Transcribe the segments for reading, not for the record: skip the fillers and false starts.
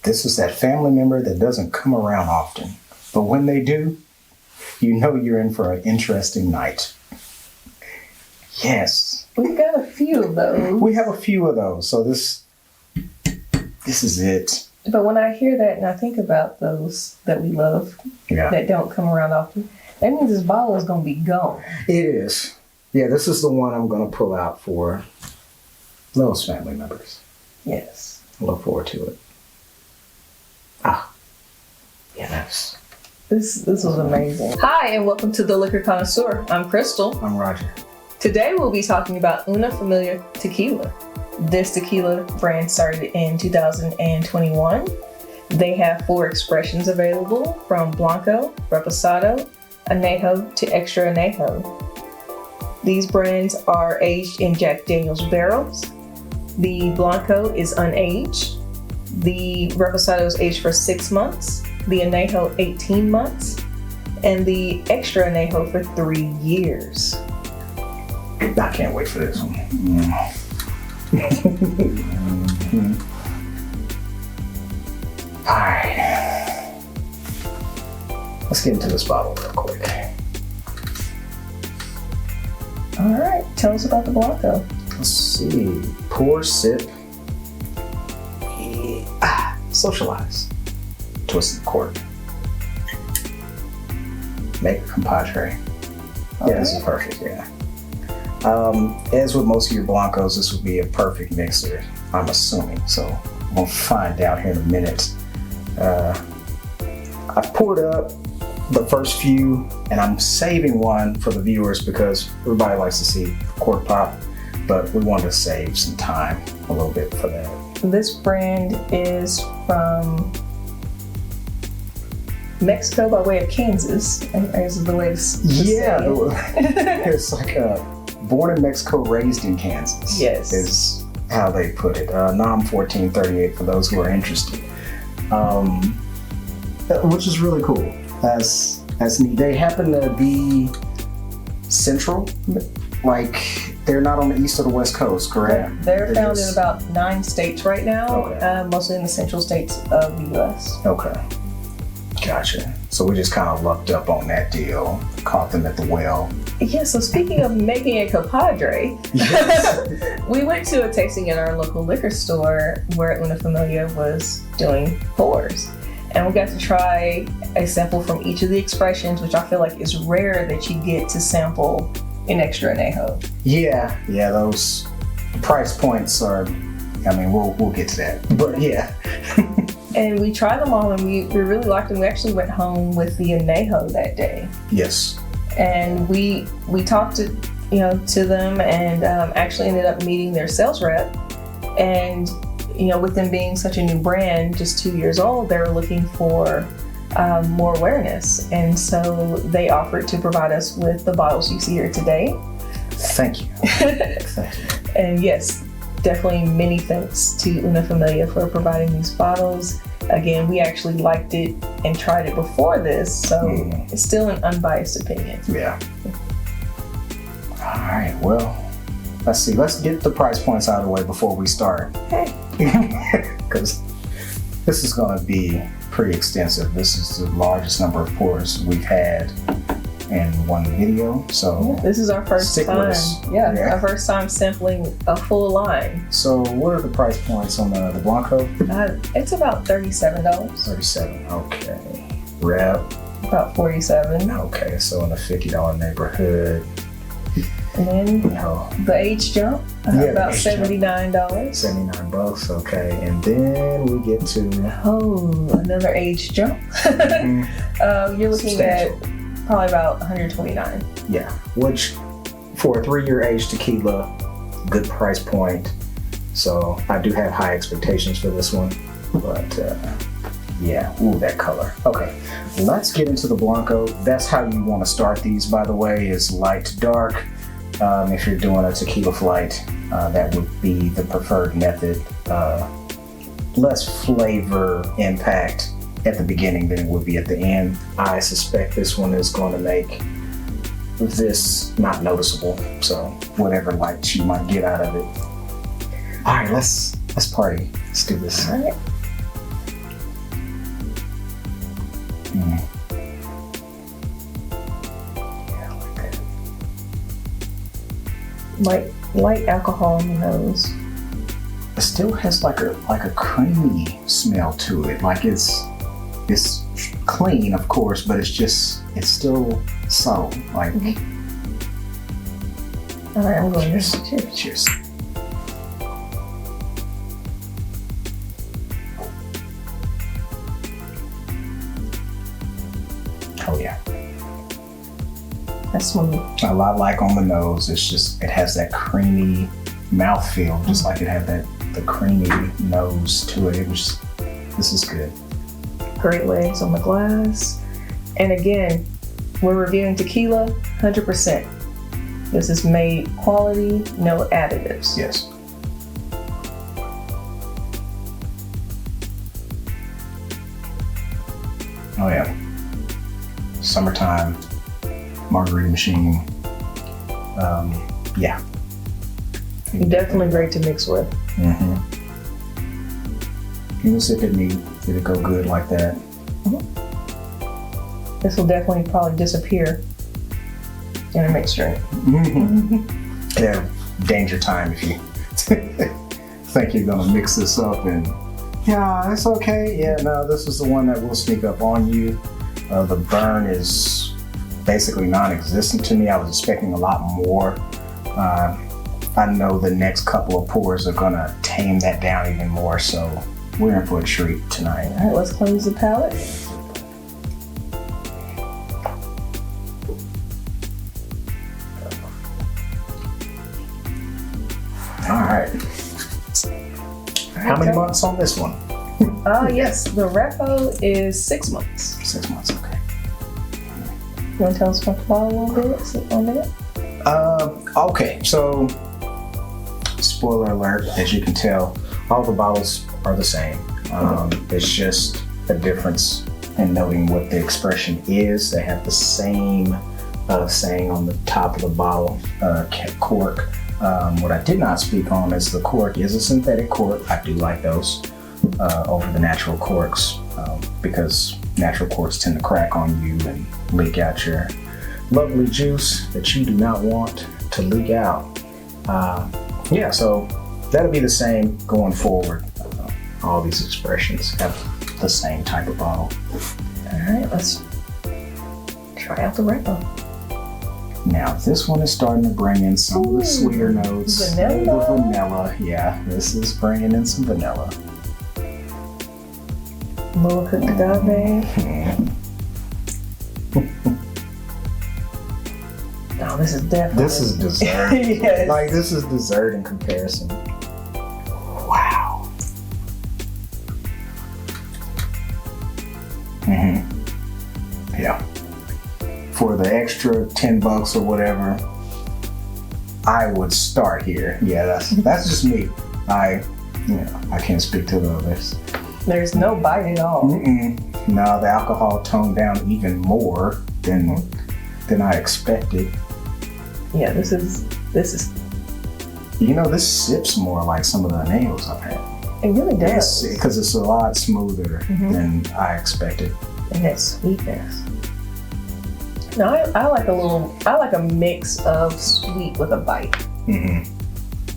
This is that family member that doesn't come around often. But when they do, you know you're in for an interesting night. Yes. We've got a few of those. We have a few of those. So this is it. But when I hear that and I think about those that we love, that don't come around often, that means this bottle is going to be gone. It is. Yeah, this is the one I'm going to pull out for those family members. Yes. I look forward to it. Ah. Yes. This was amazing. Hi, and welcome to the Liquor Connoisseur. I'm Crystal. I'm Roger. Today we'll be talking about Una Familia Tequila. This tequila brand started in 2021. They have 4 expressions available, from blanco, reposado, anejo to extra anejo. These brands are aged in Jack Daniel's barrels. The blanco is unaged. The reposado is aged for 6 months. The anejo 18 months. And the extra anejo for 3 years. I can't wait for this one. All right. Let's get into this bottle real quick. All right. Tell us about the blanco. Let's see. Pour, sip, socialize. Twist the cork. Make a compadre. Okay. Yeah, this is perfect. Yeah. As with most of your blancos, this would be a perfect mixer, I'm assuming. So we'll find out here in a minute. I poured up the first few, and I'm saving one for the viewers because everybody likes to see cork pop, but we wanted to save some time a little bit for that. This brand is from Mexico by way of Kansas. I think is the way to say it. It's like born in Mexico, raised in Kansas. Yes. Is how they put it. NOM 1438 for those who are interested. Which is really cool. That's neat. They happen to be central, like they're not on the east or the west coast, correct? They're found in about 9 states right now, okay. Mostly in the central states of the U.S. Okay. Gotcha. So we just kind of lucked up on that deal, caught them at the well. Yeah, so speaking of making a compadre, yes. We went to a tasting at our local liquor store where Una Familia was doing pours. And we got to try a sample from each of the expressions, which I feel like is rare that you get to sample in extra anejo. Yeah, those price points are, I mean, we'll get to that, but yeah. And we tried them all and we really liked them. We actually went home with the anejo that day. Yes. And we talked to them and actually ended up meeting their sales rep. And with them being such a new brand, just 2 years old, they were looking for more awareness. And so they offered to provide us with the bottles you see here today. Thank you. Thank you. And yes, definitely many thanks to Una Familia for providing these bottles. Again, we actually liked it and tried it before this, so it's still an unbiased opinion. Yeah. All right, well, let's see. Let's get the price points out of the way before we start. Hey. Because this is going to be pretty extensive. This is the largest number of pours we've had in one video. So this is our first time. Our first time sampling a full line. So what are the price points on the Blanco? It's about $37. $37, okay. Rep? About $47. Okay, so in the $50 neighborhood. And then the age jump, about $79. $79, okay. And then we get to another age jump. You're looking at probably about $129. Yeah, which for a 3-year age tequila, good price point. So I do have high expectations for this one, but that color. Okay, let's get into the Blanco. That's how you want to start these, by the way, is light to dark. If you're doing a tequila flight, that would be the preferred method. Less flavor impact at the beginning than it would be at the end. I suspect this one is going to make this not noticeable. So whatever light you might get out of it. All right, let's party. Let's do this. All right. Yeah, like that. Light alcohol in the nose. It still has like a creamy smell to it. Like it's clean, of course, but it's still subtle. Like. All right, I'm going Cheers. to cheers. Cheers. Oh yeah. That's smooth. A lot like on the nose. It has that creamy mouthfeel, just like it had the creamy nose to it. This is good. Great legs on the glass. And again, we're reviewing tequila 100%. This is made quality, no additives. Yes. Oh yeah. Summertime margarita machine. Yeah. Definitely great to mix with. Mm-hmm. You can sip it neat. It'll go good like that. This will definitely probably disappear in a mixed drink. Mm-hmm. Yeah, danger time if you think you're gonna mix this up and yeah, it's okay. Yeah, no, this is the one that will sneak up on you. The burn is basically non-existent to me. I was expecting a lot more. I know the next couple of pours are gonna tame that down even more, so we're in for a treat tonight. All right, let's cleanse the palate. All right. How many months on this one? Yes, the repo is 6 months. 6 months, okay. You want to tell us about the bottle a little bit? Okay, so spoiler alert, as you can tell, all the bottles are the same. It's just a difference in noting what the expression is. They have the same saying on the top of the bottle cork. What I did not speak on is the cork is a synthetic cork. I do like those over the natural corks because natural corks tend to crack on you and leak out your lovely juice that you do not want to leak out. Yeah, so that'll be the same going forward. All these expressions have the same type of bottle. All right, let's try out the repo. Now this one is starting to bring in some of the sweeter notes. Vanilla? The vanilla, yeah. This is bringing in some vanilla. Little cooked agave. Oh, this is definitely. This is dessert. Yes. Like this is dessert in comparison. Wow. Yeah. For the extra $10 or whatever, I would start here. Yeah, that's just me. I can't speak to the others. There's no bite at all. No, the alcohol toned down even more than I expected. Yeah, this is. This sips more like some of the anejos I've had. It really does. Because it's a lot smoother than I expected. And that sweetness. No, I like a mix of sweet with a bite.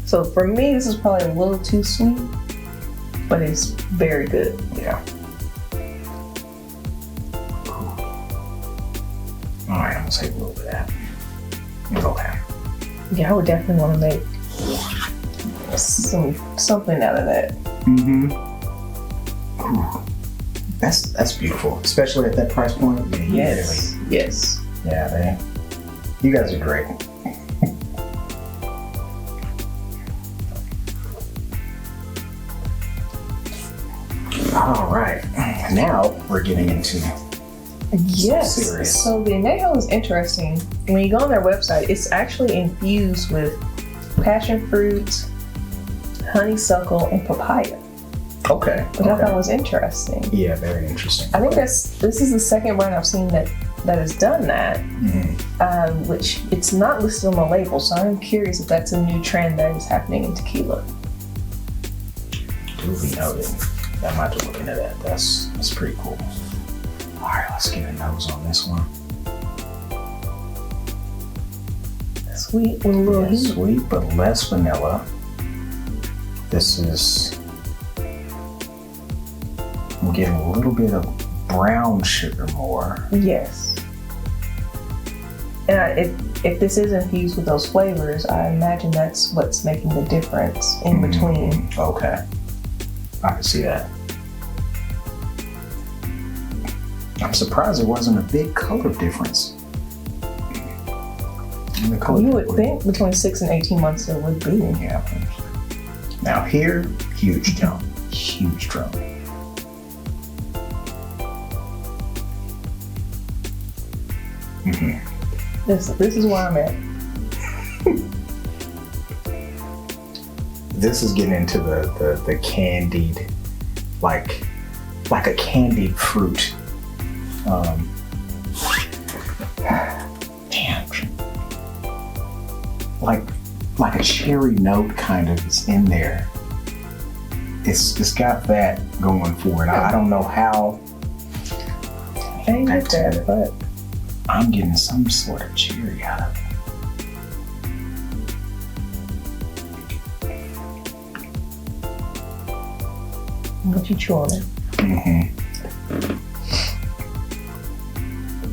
So for me, this is probably a little too sweet, but it's very good. Yeah. All right, I'm gonna take a little bit of that. Okay. Yeah, I would definitely want to make something out of that. That's beautiful, especially at that price point. Yeah, Yes. Yeah, you guys are great. All right, now we're getting into Yes. serious. So the anejo is interesting. When you go on their website, it's actually infused with passion fruit, honeysuckle, and papaya, Okay. which I thought was interesting. Yeah, very interesting. I think this is the second brand I've seen that has done that, which it's not listed on the label. So I'm curious if that's a new trend that is happening in tequila. Duly noted. I might have to look into that. That's pretty cool. right, let's get a nose on this one. Sweet with a little heat. Sweet, but less vanilla. This is, I'm getting a little bit of brown sugar more. Yes. And if this is infused with those flavors, I imagine that's what's making the difference in between. Okay. I can see that. I'm surprised there wasn't a big color difference. You would think between 6 and 18 months it would be. Yeah. Now here, huge jump. Huge jump. This is where I'm at. This is getting into the candied, like a candied fruit. Damn. Like a cherry note kind of is in there. It's got that going for it. I don't know how. I ain't get that, but I'm getting some sort of cherry out of it. What you chewing it?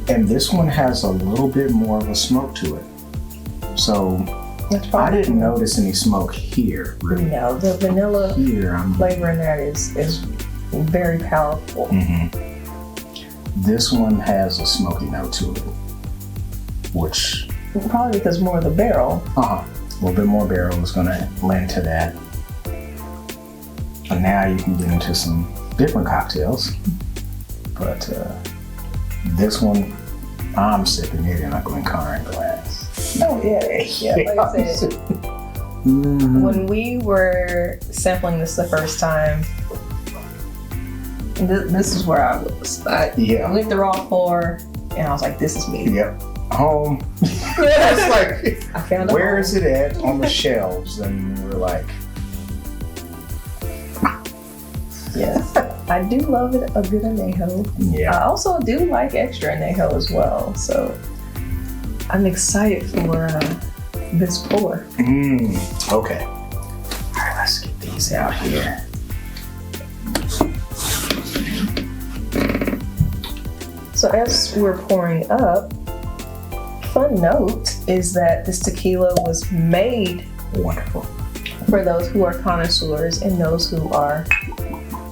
And this one has a little bit more of a smoke to it. So I didn't notice any smoke here, really. No, the vanilla Here, flavor in that is very powerful. This one has a smoky note to it, which probably because more of the barrel. a little bit more barrel is going to lend to that. And now you can get into some different cocktails, but this one, I'm sipping it in a Glencairn glass. Oh yeah. Like I said, when we were sampling this the first time, this is where I was. I went through all 4, and I was like, "This is me." Yep. Home. It's like, I found where is it at on the shelves? And we're like, yes. I do love it, a good anejo. yeah. I also do like extra anejo as well. So I'm excited for this pour. Okay. All right, let's get these out here. So as we're pouring up, fun note is that this tequila was made Wonderful. for those who are connoisseurs and those who are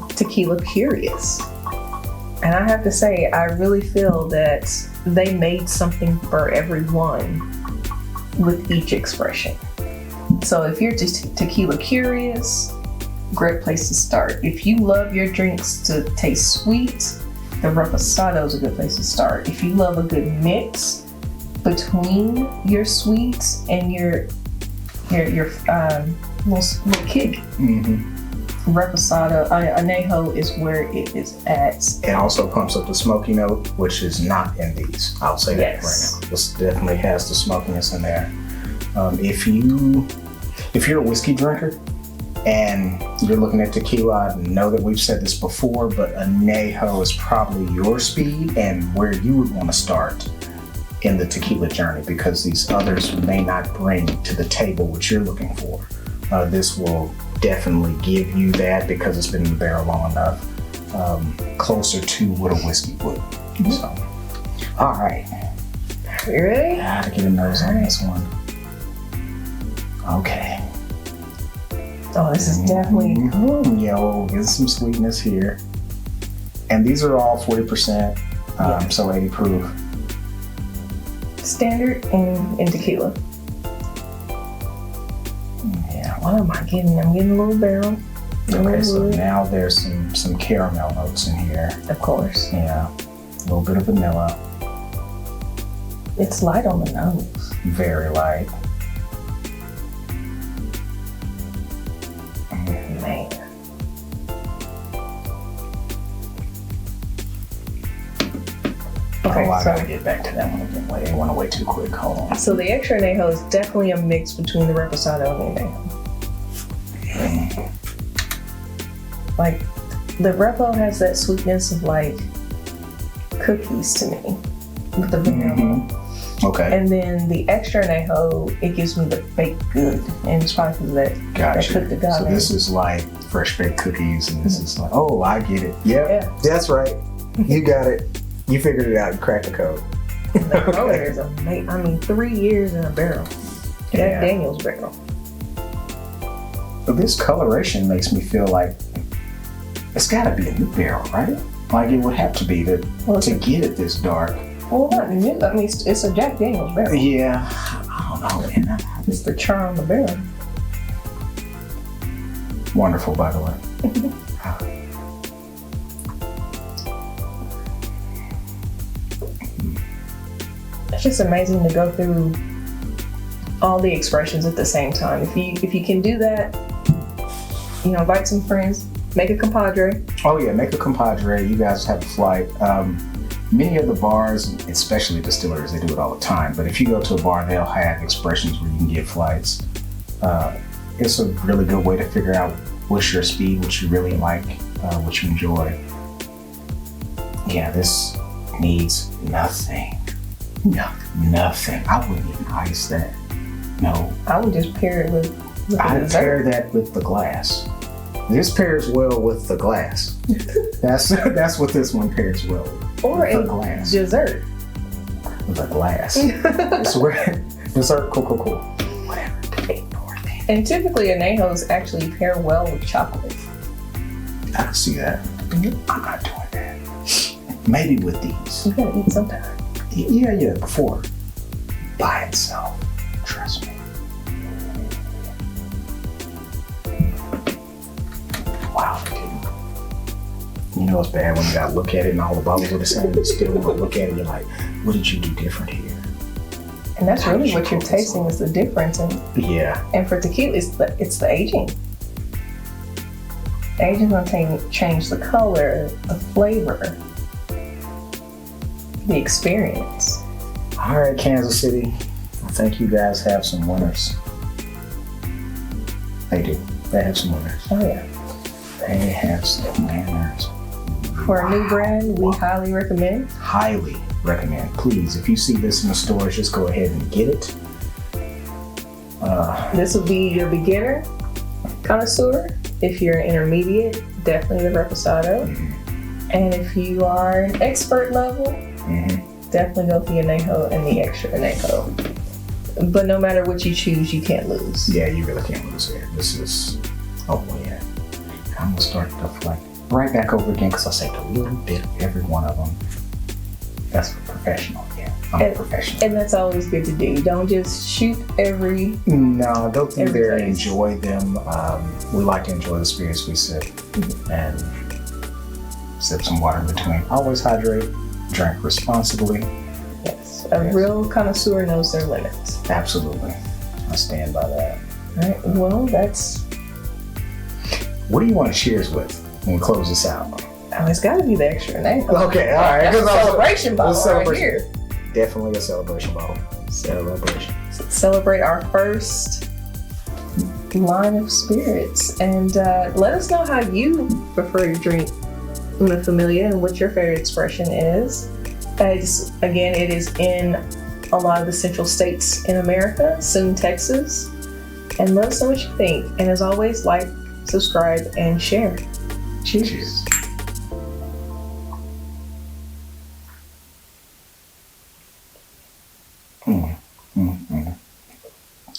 tequila curious. And I have to say, I really feel that they made something for everyone with each expression. So if you're just tequila curious, great place to start. If you love your drinks to taste sweet, the reposado is a good place to start. If you love a good mix between your sweets and your little kick, reposado, anejo is where it is at. It also pumps up the smoky note, which is not in these. I'll say that right now. This definitely has the smokiness in there. If you're a whiskey drinker and you're looking at tequila, I know that we've said this before, but anejo is probably your speed and where you would want to start in the tequila journey, because these others may not bring to the table what you're looking for. This will definitely give you that because it's been in the barrel long enough, closer to what a whiskey would. So, all right. You ready? Gotta get a nose on this one. Okay. Oh, this is definitely. Yo, get some sweetness here. And these are all 40%, so 80 proof. Standard in tequila. Yeah. What am I getting? I'm getting a little barrel. Okay, so now there's some caramel notes in here. Of course. Yeah. A little bit of vanilla. It's light on the nose. Very light. Man. Okay, I so gotta get back to that one again. Wait, it went away too quick. Hold on. So the extra anejo is definitely a mix between the reposado and the anejo. Like, the repo has that sweetness of like cookies to me with the vanilla. Mm-hmm. Okay. And then the extra anejo, it gives me the baked good, and it's probably because of that. Gotcha. That cooked agave. So this is like fresh baked cookies, and this is like, oh, I get it. Yep, Yeah. that's right. You got it. You figured it out. You cracked the code. And the color is amazing. I mean, 3 years in a barrel. Yeah. Jack Daniel's barrel. But this coloration makes me feel like it's got to be a new barrel, right? Like it would have to be to get it this dark. Well, not new. I mean, it's a Jack Daniel's barrel. Yeah, I don't know, man. It's the charm of the barrel. Wonderful, by the way. It's just amazing to go through all the expressions at the same time. If you can do that, you know, invite some friends, make a compadre. Oh yeah, make a compadre. You guys have a flight. Many of the bars, especially distilleries, they do it all the time. But if you go to a bar, they'll have expressions where you can get flights. It's a really good way to figure out what's your speed, what you really like, what you enjoy. Yeah, this needs nothing. No, nothing. I wouldn't even ice that. No. I would just pair it with I'd dessert. pair that with the glass. This pairs well with the glass. That's what this one pairs well with. Or the a glass. dessert. With a glass. It's where dessert, cool. Whatever. Ignore that. And typically anejos actually pair well with chocolate. I can see that. Mm-hmm. I'm not doing that. Maybe with these. You gotta eat sometime. Yeah, before. By itself. Trust me. Wow, dude. You know it's bad when you gotta look at it and all the bubbles are the same. You still want to look at it, you're like, what did you do different here? And that's How really did you what you're focus tasting on? is the difference. Yeah. And for tequila, it's the aging. Aging's gonna change the color, the flavor, the experience. All right, Kansas City. I think you guys have some winners. They do. They have some winners. Oh yeah. They have some winners. For a new brand, we highly recommend. Highly recommend. Please, if you see this in the stores, just go ahead and get it. This will be your beginner connoisseur. If you're an intermediate, definitely the Reposado. Mm-hmm. And if you are an expert level, Mm-hmm. definitely go for the anejo and the extra anejo. But no matter what you choose, you can't lose. Yeah, you really can't lose here. This is, oh yeah. I'm gonna start the flight right back over again because I saved a little bit of every one of them. That's professional, yeah. I'm a professional. And that's always good to do. Don't just shoot every. No, go through there and place. enjoy them. We like to enjoy the spirits we sip and sip some water in between. Always hydrate, drink responsibly. Yes, a real connoisseur knows their limits. Absolutely. I stand by that. All right, well, that's. What do you want to cheers with when we close this out? Oh, it's got to be the extra anejo. Okay, all right. That's a celebration bottle right celebration. here. Definitely a celebration bottle. Celebration. Celebrate our first line of spirits, and let us know how you prefer to drink Una Familia and what your favorite expression is. It is in a lot of the central states in America, soon Texas, and let us know what you think. And as always, like, subscribe, and share. Cheers. Cheers.